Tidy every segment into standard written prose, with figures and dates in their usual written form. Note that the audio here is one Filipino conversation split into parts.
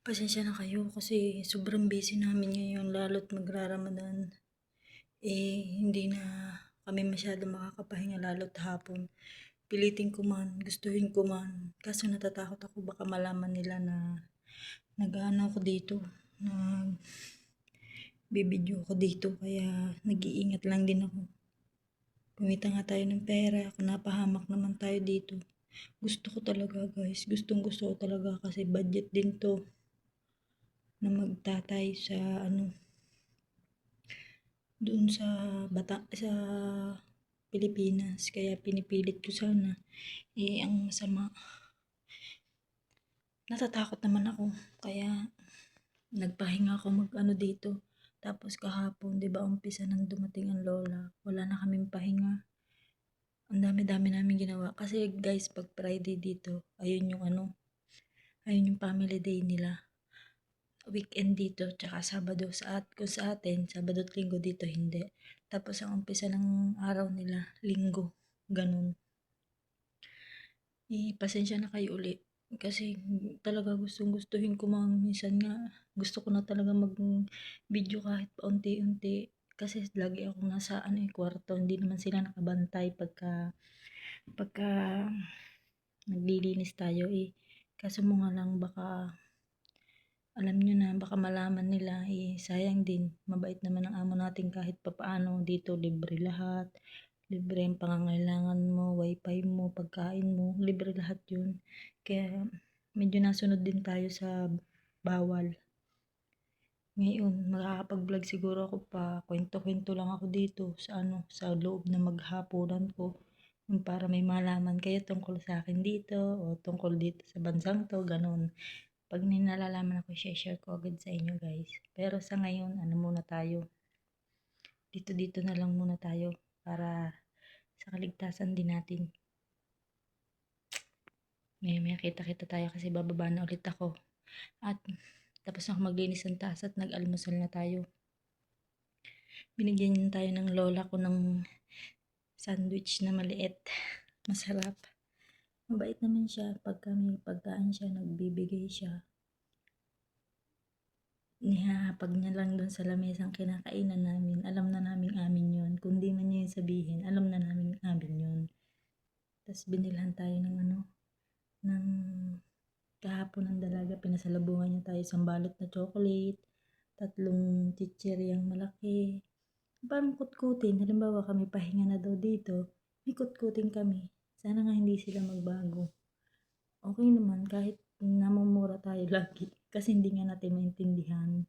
Pasensya na kayo kasi sobrang busy namin ngayon lalo't magra-Ramadan. Hindi na kami masyado makakapahinga lalo't hapon. Pilitin ko man, gustuhin ko man. Kaso natatakot ako baka malaman nila na nag-ano ako dito. Bibidyo ako dito kaya nag-iingat lang din ako. Kumita nga tayo ng pera, kung napahamak naman tayo dito. Gusto ko talaga guys, gustong gusto ko talaga kasi budget din to na magtatay sa doon sa sa Pilipinas. Kaya pinipilit ko sana. Ang masama, natatakot naman ako. Kaya nagpahinga ako dito. Tapos kahapon, 'di ba, umpisa nang dumating ang lola. Wala na kaming pahinga. Ang dami-dami namin ginawa. Kasi guys, pag Friday dito, ayun yung family day nila. Weekend dito, tsaka Sabado. Kung sa atin, Sabado at Linggo, dito hindi. Tapos ang umpisa ng araw nila, Linggo. Ganun. Pasensya na kayo uli. Kasi talaga gustuhin ko minsan nga. Gusto ko na talaga mag-video kahit paunti-unti. Kasi lagi ako nasa kwarto. Hindi naman sila nakabantay pagka naglilinis tayo Kaso mo nga lang baka alam nyo na, baka malaman nila, sayang din. Mabait naman ang amo natin kahit papaano. Dito libre lahat. Libre ang pangangailangan mo, wifi mo, pagkain mo. Libre lahat yun. Kaya medyo nasunod din tayo sa bawal. Ngayon, makakapag-vlog siguro ako pa. Kwento-kwento lang ako dito sa loob na maghapunan ko. Para may malaman kayo tungkol sa akin dito o tungkol dito sa bansang to, ganun. Pag nalalaman ako, share ko agad sa inyo guys. Pero sa ngayon, muna tayo. Dito na lang muna tayo para sa kaligtasan din natin. May kita-kita tayo kasi bababa na ulit ako. At tapos na ako maglinis ng taas at nag-almusal na tayo. Binigyan tayo ng lola ko ng sandwich na maliit. Masarap. Mabait naman siya. Pagka may pagkain siya, nagbibigay siya. Nihahapag niya lang dun sa lamesang kinakainan namin. Alam na namin amin yun. Kung di man niya yung sabihin, alam na namin amin yun. Tapos binilhan tayo ng kahapon ng dalaga. Pinasalubungan niya tayo isang balot na chocolate, 3 chichiryang malaki. Parang kutkutin. Halimbawa kami pahinga na daw dito, may kutkutin kami. Sana nga hindi sila magbago. Okay naman kahit namumura tayo lagi kasi hindi nga natin maintindihan.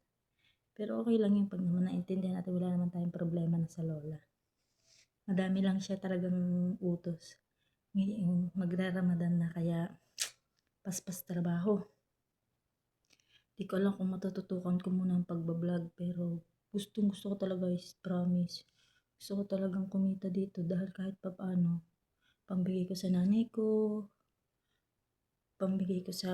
Pero okay lang yun pag naman naintindihan natin, wala naman tayong problema na sa lola. Madami lang siya talagang utos. Ngayon, magra-Ramadan na kaya paspas trabaho. Di ko alam kung matututukan ko muna ang pagbablog pero gusto ko talaga guys, promise. Gusto ko talagang kumita dito dahil kahit papaano, pambigay ko sa nanay ko, pambigay ko sa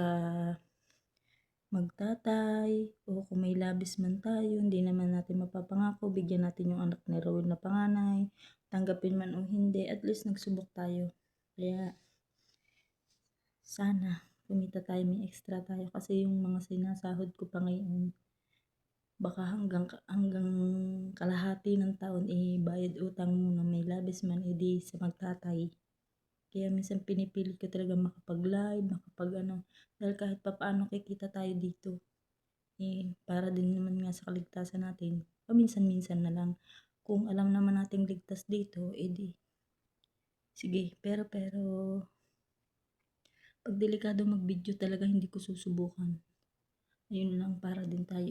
magtatay, o kung may labis man tayo, hindi naman natin mapapangako, bigyan natin yung anak ni Raul na panganay, tanggapin man o hindi, at least nagsubok tayo. Kaya, sana, kumita tayo, may extra tayo, kasi yung mga sinasahod ko pa ngayon, baka hanggang kalahati ng taon, bayad utang mo na may labis man, di sa magtatay. Kaya minsan pinipilit ko talaga makapag-live, dahil kahit papaano kikita tayo dito. Para din naman nga sa kaligtasan natin. Paminsan-minsan na lang. Kung alam naman nating ligtas dito, di. Sige, pero, pag delikado mag-video talaga hindi ko susubukan. Ayun lang, para din tayo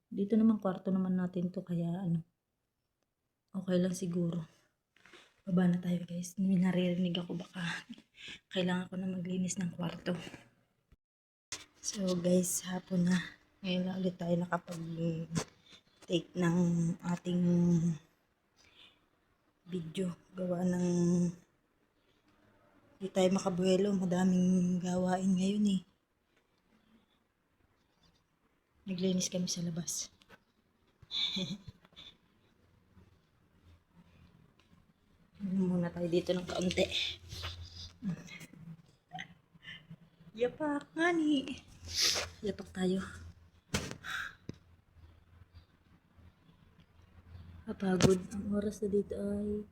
Dito naman kwarto naman natin to, kaya okay lang siguro. Baba na tayo guys. May naririnig ako, baka kailangan ko na maglinis ng kwarto. So guys, hapon na. Ngayon na ulit tayo nakapag-take ng ating video. Gawa ng hindi tayo makabuelo. Madaming gawain ngayon Naglinis kami sa labas. Muna tayo dito ng kaunti. Yapak nga ni. Yapak tayo. Kapagod. Ang oras na dito ay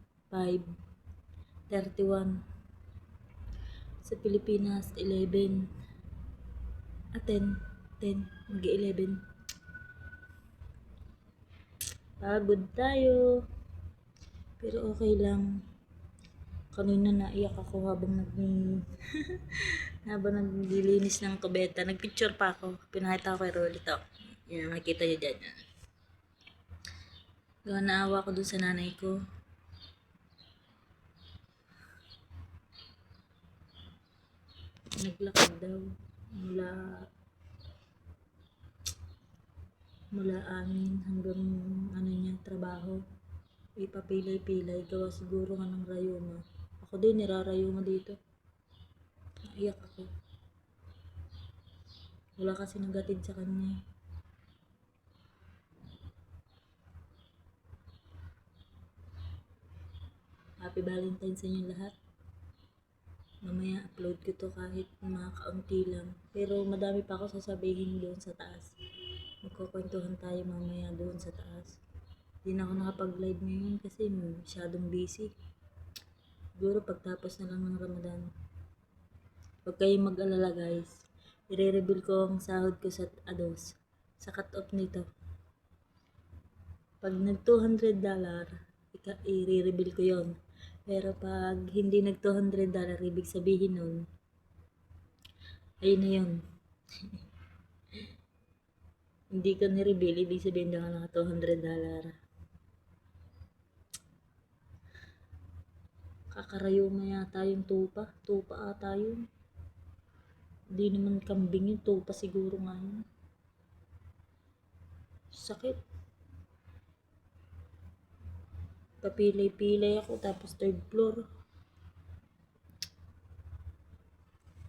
5:31. Sa Pilipinas, 11. 10. Mag-11. Pagod tayo. Pero okay lang. Kanina naiyak ako habang habang naglilinis ng kubeta. Nagpicture pa ako. Pinakita ko kay Rolly to. Yan, makikita nyo dyan. Gawa naawa ko dun sa nanay ko. Naglakad daw. Mula amin hanggang trabaho. Ipapilay-pilay. Gawa siguro nga ng rayuma. Ako din, nirarayuma dito. Naiyak ako. Wala kasi nagatid sa kanya. Happy Valentine's sa inyo lahat. Mamaya upload ko to kahit mga kaunti lang. Pero madami pa ako sasabihin doon sa taas. Magkukwentuhan tayo mamaya doon sa taas. Hindi na ako nakapag-live ngayon kasi masyadong busy. Siguro pagtapos na lang ng Ramadan. Huwag kayong mag-alala guys. I-reveal ko ang sahod ko sa sa cut-off nito. Pag nag $200, i-reveal ko yon. Pero pag hindi nag $200, ibig sabihin nun, ayun na yun. Hindi ka ni-reveal, ibig sabihin na naka $200. Kakarayuma yata yung tupa. Tupa ata yun. Hindi naman kambing yun. Tupa siguro nga yun. Sakit. Papilay-pilay ako tapos 3rd floor.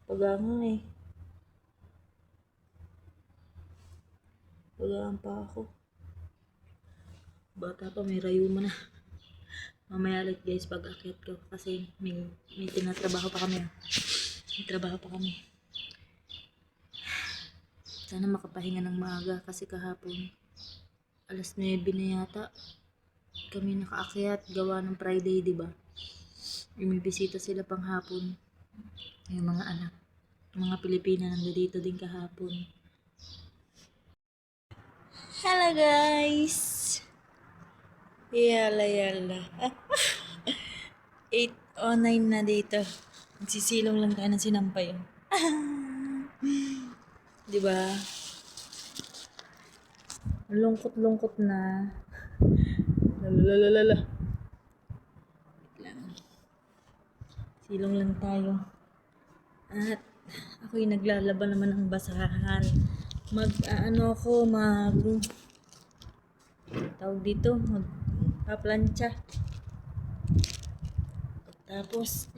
Pagangan eh. Pagangan pa ako. Bata pa, may rayuma na. Mamaya ulit guys pag akyat ko kasi may tinatrabaho pa kami. May trabaho pa kami. Sana makapahinga ng maaga kasi kahapon alas 9 na yata kami nakaakyat gawa ng Friday, diba? May bisita sila pang hapon. Yung mga anak, mga Pilipina nandito din kahapon. Hello guys! Yala. 8:09 na dito. Magsisilong lang tayo ng sinampay. Diba? Lungkot na. Lalalala. Silong lang tayo. At ako'y naglalaban naman ng basahan. Magpaplantsa. Tapos,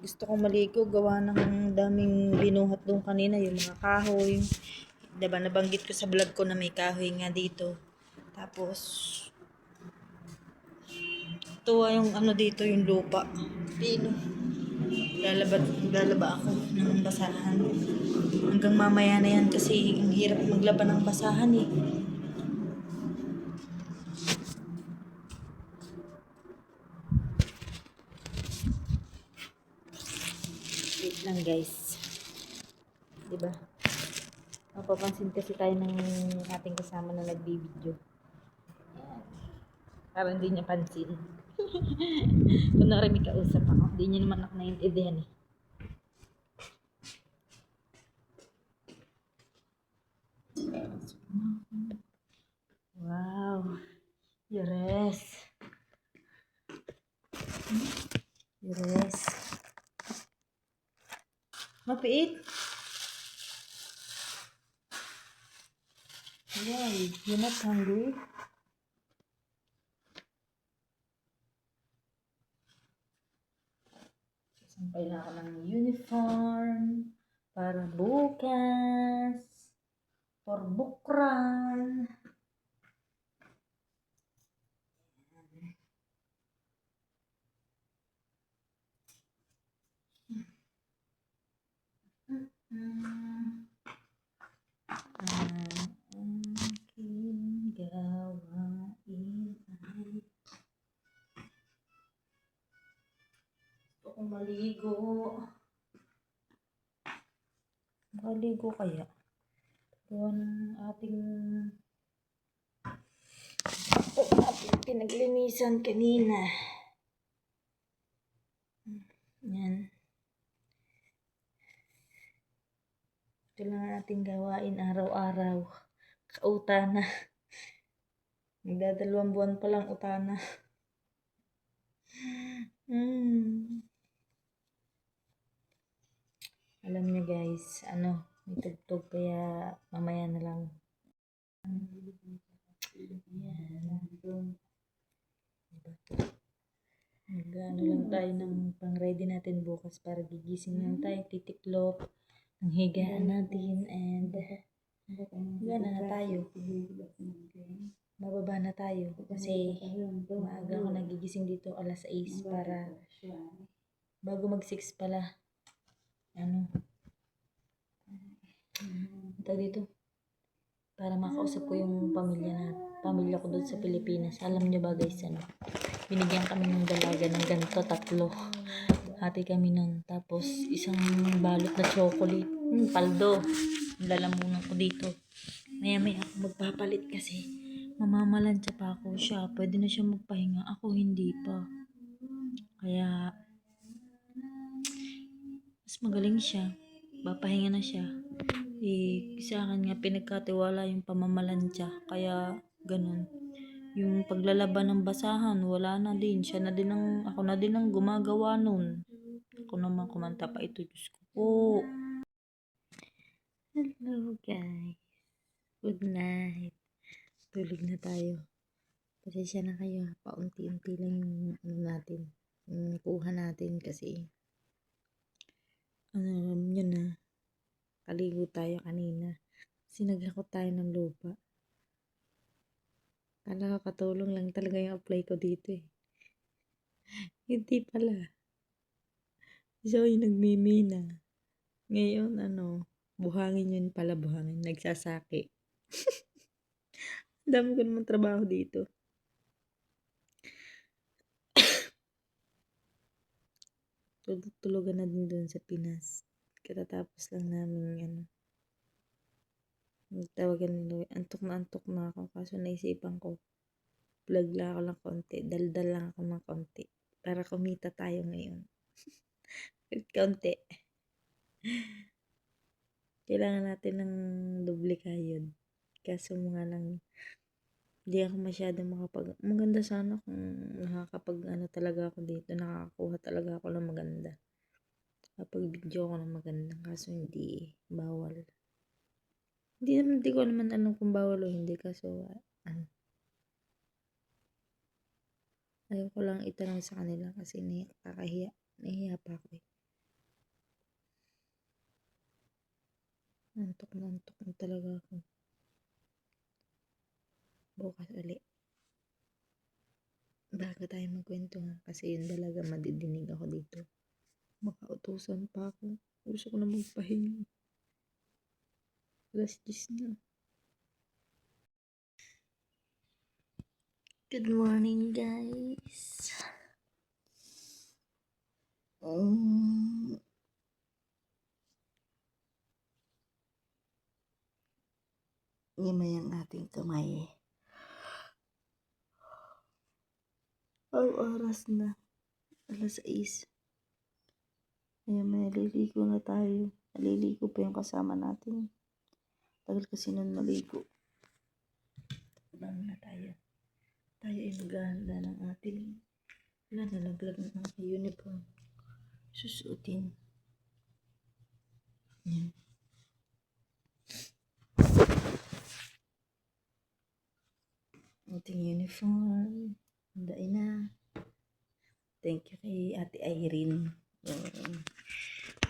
gusto kong maligo, gawa ng daming binuhat doon kanina, yung mga kahoy. Diba, nabanggit ko sa vlog ko na may kahoy nga dito. Tapos, tuwa yung dito, yung lupa. Pino. Lalaba ako ng basahan. Hanggang mamaya na yan kasi ang hirap maglaban ng basahan eh. Wait lang guys. Diba? Mapapansin kasi tayo ng ating kasama na nagbibideo. Parang hindi niya pansin. Kunwari may kausap ako. Hindi niya naman ako naiintindihan eh. Wow. Yes. Mapiit. Why? You're not hungry? Sampay na ako ng uniform para bukas. For bukran. Gusto kong maligo. Maligo kaya? Gawa ng ating pinaglinisan kanina. Yan. Ito lang ating gawain araw-araw. Kautana. Nagdadalawang buwan pa lang utana. Alam niyo guys, may tugtog kaya mamaya na lang. Mag-ano lang tayo ng pang-ready natin bukas para gigising lang tayo, titiklop, ang higaan natin, and gana na tayo. Bababa na tayo kasi maaga ako nagigising dito alas 6 para bago mag 6 pala. Ito dito. Para makausap ko yung pamilya ko doon sa Pilipinas. Alam niyo ba guys, binigyan kami ng dalaga ng ganito, 3. Hati kami nun. Tapos isang balot na chocolate. Paldo. Lalamunan ko dito. Maya ako magpapalit kasi mamamalansya pa ako siya. Pwede na siya magpahinga. Ako hindi pa. Kaya mas magaling siya. Papahinga na siya. Sa akin nga pinagkatiwala yung pamamalansya. Kaya ganun. Yung paglalaban ng basahan, wala na din. Ako na din ang gumagawa nun. Ako naman kumanta pa ito. Diyos ko po. Hello guys. Good night. Tulog na tayo. Pasensya na kayo. Paunti-unti lang yung natin. Yung kuha natin kasi yun na. Kaligo tayo kanina. Kasi naghakot tayo ng lupa. Kala ko katulong lang talaga yung apply ko dito eh. Hindi pala. So, yung nagmimina. Ngayon, buhangin yun pala, buhangin. Nagsasaki. Dami ko naman trabaho dito. Tulugan na din doon sa Pinas. Katatapos lang namin tawagan nila. Antok na ako. Kaso naisipan ko, vlog lang ako lang konti. Daldal lang ako ng konti. Para kumita tayo ngayon. Konti. Kailangan natin ng doble kayod. Kaso mga lang, hindi ako masyadong maganda sana kung nakakapag talaga ako dito. Nakakakuha talaga ako ng maganda. Kapag video ako ng maganda. Kaso hindi, bawal. Hindi ko naman alam kung bawal o hindi. Kaso, ayaw ko lang itanong sa kanila kasi nakakahiya. Nahiya pa ako eh. Antok na talaga ako. Bukas ulit. Bago tayo magkwentuhan kasi yun talaga madidinig ako dito. Makautusan pa ako. Gusto ko na magpahinga. Alas 10 na. Good morning guys. Himay ang ating kamay. Ang oras na. Alas 6. Ayan, maliligo na tayo. Maliligo pa yung kasama natin. Tagal kasi nun maligo. Bang na tayo. Tayo ay maghahanda ng ating nalaglag ng ating uniform. Susuotin. Yan. Ating uniform. Handain na. Thank you kay Ate Irene.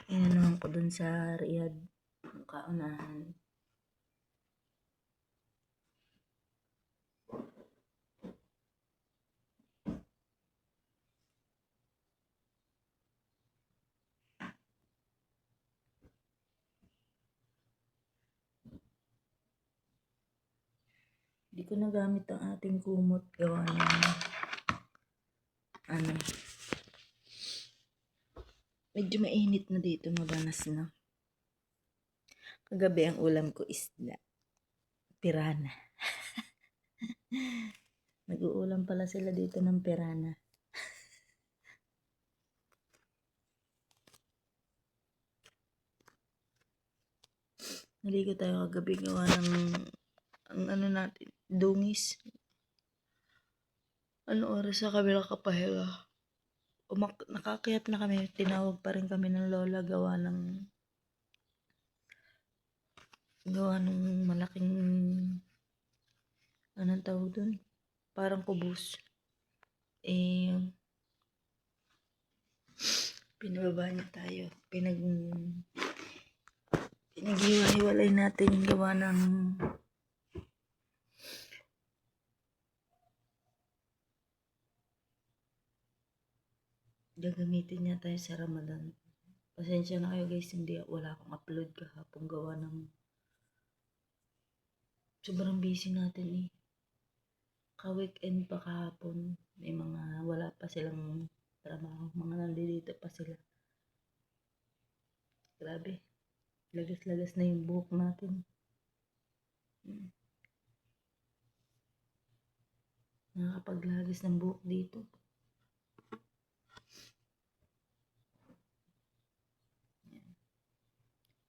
Inanuhan ko dun sa Riyadh. Ang kaunahan. Hindi ko nagamit ang ating kumot gawa ng Medyo mainit na dito, mabanas na. Kagabi ang ulam ko isda. Pirana. Nag-uulam pala sila dito ng pirana. Naligo tayo kagabi gawa ng ang ano natin, dungis. Ano oras sa kami nakapahinga? Nakakayat na kami, tinawag pa rin kami ng lola gawa ng malaking anong tawag dun? Parang kubos. Pinababa niya tayo. Pinaghiwa-hiwalay natin gawa ng gagamitin niya tayo sa Ramadan. Pasensya na kayo guys, wala akong upload kahapon gawa ng sobrang busy natin eh. Ka-weekend pa kahapon, may mga wala pa silang trabaho, mga nandito pa sila. Grabe, lagas-lagas na yung buhok natin. Nakakapaglagis ng buhok dito.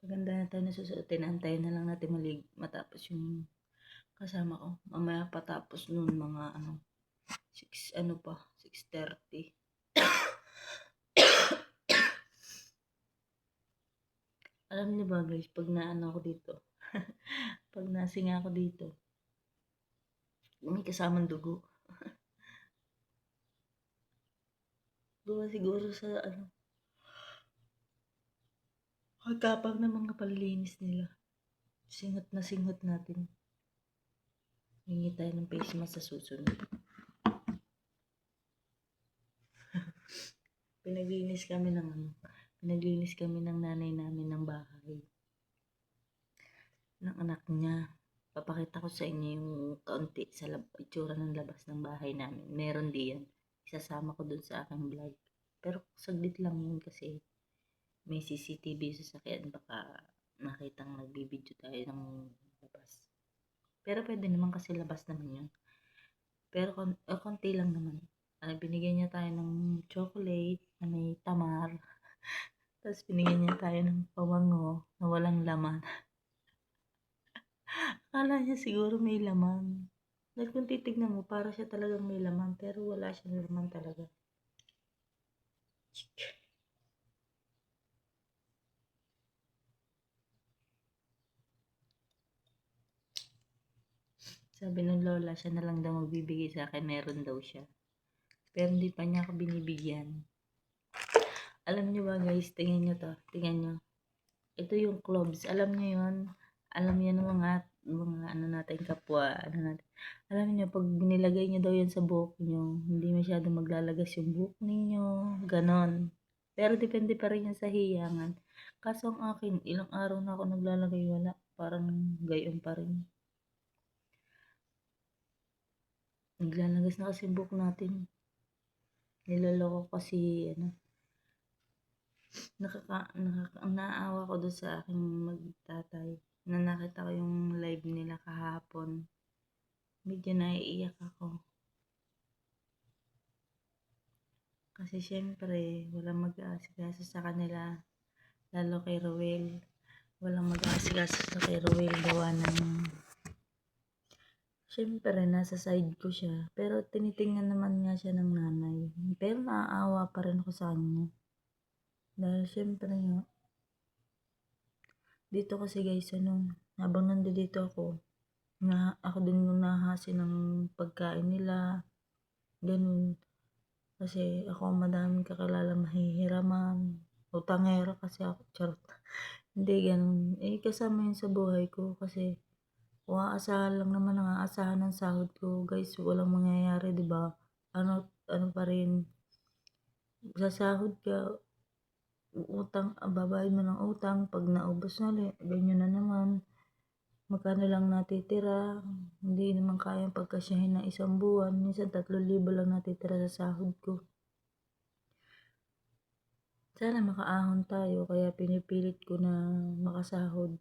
Maganda na tayo nasusuotin, antayin na lang natin matapos yung kasama ko. Mamaya patapos nun mga 6:30. Alam niyo ba guys, pag ako dito, pag nasinga ako dito, may kasamang dugo. Gawa siguro sa pagkapang ng mga palilinis nila. Singot na singot natin. Hingi tayo ng face mask sa susunod. Pinaglinis kami ng nanay namin ng bahay. Ng anak niya. Papakita ko sa inyo yung kaunti sa itsura ng labas ng bahay namin. Meron diyan. Isasama ko dun sa aking vlog. Pero saglit lang yun kasi may CCTV sa sasakyan. Baka nakitang nagbibideo tayo ng labas. Pero pwede naman kasi labas naman yun. Pero konti lang naman. Binigyan niya tayo ng chocolate na may tamar. Tapos binigyan niya tayo ng pawango na walang laman. Akala niya siguro may laman. Dahil kung titignan mo, para siya talagang may laman. Pero wala siyang laman talaga. Sabi ng lola, siya na lang daw magbibigay sa akin. Meron daw siya. Pero hindi pa niya ako binibigyan. Alam niyo ba guys, tingnan niyo to. Tingnan niyo. Ito yung cloves. Alam niyo yun? Alam niyo ng mga natin kapwa. Alam niyo, pag binilagay niyo daw yan sa buhok niyo, hindi masyadong maglalagas yung buhok ninyo. Ganon. Pero depende pa rin yan sa hiyangan. Kaso ang akin, ilang araw na ako naglalagay, wala. Parang gayon pa rin. Naglalagas na kasi buhok natin. Niloloko kasi, naawa ko doon sa aking magtatay. Na nakita ko yung live nila kahapon. Medyo naiiyak ako. Kasi syempre, walang mag-aasikaso sa kanila. Lalo kay Rowel. Walang mag-aasikaso sa kay Rowel. Gawa ng syempre, nasa side ko siya. Pero tinitingnan naman nga siya ng nanay. Pero naaawa pa rin ako sa kanya. Dahil syempre nga, dito kasi guys, habang nandito ako, ako din yung nahasi ng pagkain nila. Ganun. Kasi ako madaming kakilala mahihiraman. Utangero kasi ako. Charot. Hindi ganun. Kasama yun sa buhay ko kasi aasahan lang naman ang aasahan ng sahod ko. Guys, walang mangyayari, di ba? Ano pa rin. Sa sahod ka, utang, babayad mo ng utang. Pag naubos na ulit, ganyan na naman. Magkano lang natitira. Hindi naman kayang pagkasyahin ng isang buwan. Minsan 3,000 lang natitira sa sahod ko. Sana makaahon tayo kaya pinipilit ko na makasahod.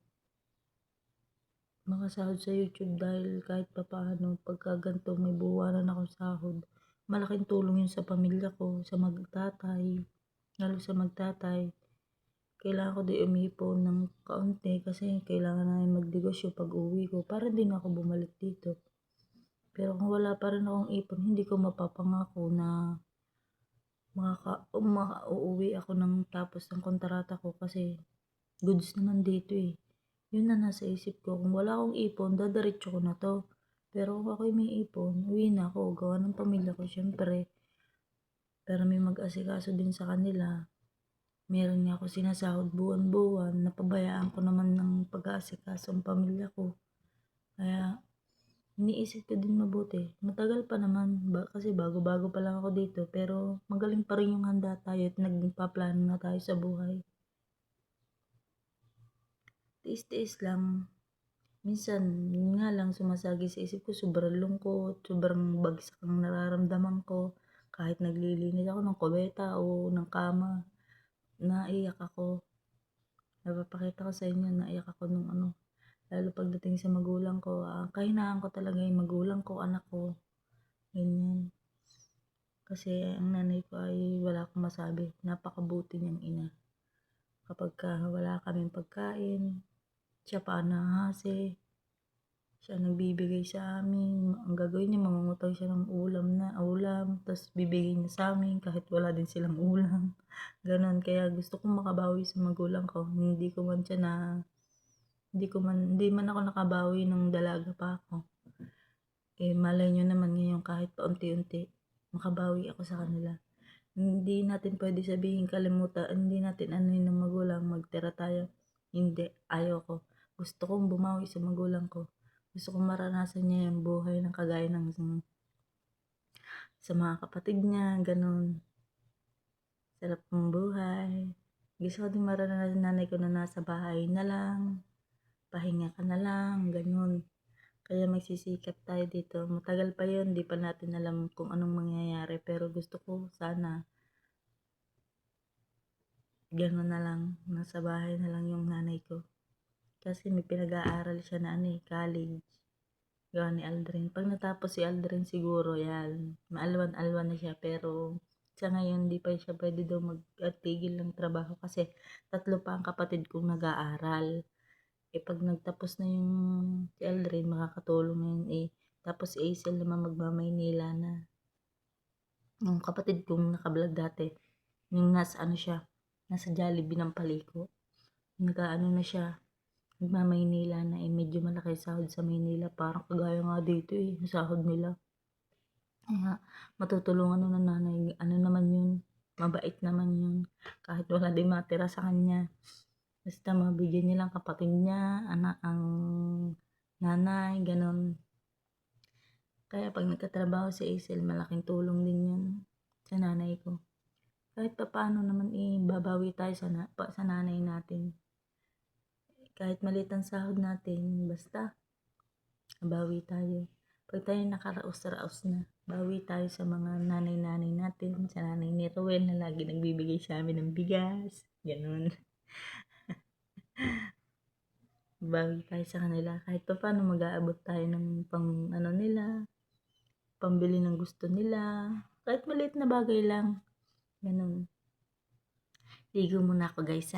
Makasahod sa YouTube dahil kahit papaano pagka ganito may buwanan akong sahod, malaking tulong yun sa pamilya ko, sa magtatay, lalo sa magtatay. Kailangan ko din umipon ng kaunti kasi kailangan namin magnegosyo pag-uwi ko para din ako bumalik dito. Pero kung wala pa rin akong ipon, hindi ko mapapangako na uuwi ako ng tapos ng kontrata ko kasi goods naman dito eh. Yun na nasa isip ko. Kung wala akong ipon, dadiretso ko na to. Pero kung ako'y may ipon, uwi na ako. Gawa ng pamilya ko, syempre. Pero may mag-asikaso din sa kanila. Meron nga ako sinasahod buwan-buwan. Napabayaan ko naman ng pag-aasikaso ang pamilya ko. Kaya, iniisip ko din mabuti. Matagal pa naman. Kasi bago-bago pa lang ako dito. Pero magaling pa rin yung handa tayo at nagpaplano na tayo sa buhay. Tiis-tiis lang. Minsan, yun nga lang sumasagi sa isip ko, sobrang lungkot, sobrang bagsak ang nararamdaman ko. Kahit naglilinis ako ng kubeta o ng kama, naiyak ako. Napapakita ko sa inyo, naiyak ako nung lalo pagdating sa magulang ko. Kahinaan ko talaga yung magulang ko, anak ko, ganyan. Kasi ang nanay ko ay wala akong masabi, napakabuti niyang ina. Kapag wala kaming pagkain, siya pa nahahasi. Siya nagbibigay sa amin. Ang gagawin niya, mangungutang siya ng ulam, tapos bibigay niya sa amin kahit wala din silang ulam. Ganon, kaya gusto kong makabawi sa magulang ko. Hindi man ako nakabawi nung dalaga pa ako. Malay nyo naman ngayon kahit paunti-unti, makabawi ako sa kanila. Hindi natin pwede sabihin kalimutan, hindi natin anuhin ng magulang, magtira tayo. Hindi, ayaw ko. Gusto kong bumawi sa magulang ko. Gusto kong maranasan niya yung buhay ng kagaya ng sa mga kapatid niya, ganun. Sarap ng buhay. Gusto ko din maranasan nanay ko na nasa bahay na lang, pahinga ka na lang, ganun. Kaya magsisikap tayo dito. Matagal pa yun, di pa natin alam kung anong mangyayari. Pero gusto ko sana gano'n na lang, nasa bahay na lang yung nanay ko. Kasi may pinag-aaral siya na college. Gawa ni Aldrin. Pag natapos si Aldrin siguro, yan, maalwan-alwan na siya. Pero sa ngayon, di pa siya pwede daw magtigil ng trabaho kasi 3 pa ang kapatid kong nag-aaral. Pag nagtapos na yung si Aldrin, makakatulong na yun Tapos si Aisel naman magmamaynila na. Yung kapatid kong nakablog dati, yung nasa Jollibee ng Paliko. Na siya, nagmamaynila na medyo malaki sahod sa Maynila. Parang kagaya nga dito sahod nila. Kaya matutulungan ng nanay, naman yun, mabait naman yun. Kahit wala din matira sa kanya. Basta mabigyan nilang kapatid niya, anak, ang nanay, ganon. Kaya pag nagkatrabaho si Aisel, malaking tulong din yun sa nanay ko. Kahit pa paano naman babawi tayo sa nanay natin. Kahit maliit ang sahod natin, basta bawi tayo. Pag tayo nakaraos-raos na, bawi tayo sa mga nanay-nanay natin, sa nanay ni Rowel na lagi nagbibigay sa amin ng bigas, ganun. Bawi tayo sa kanila. Kahit pa paano mag-aabot tayo ng nila, pambili ng gusto nila. Kahit maliit na bagay lang. Ganun. Ligo muna ako guys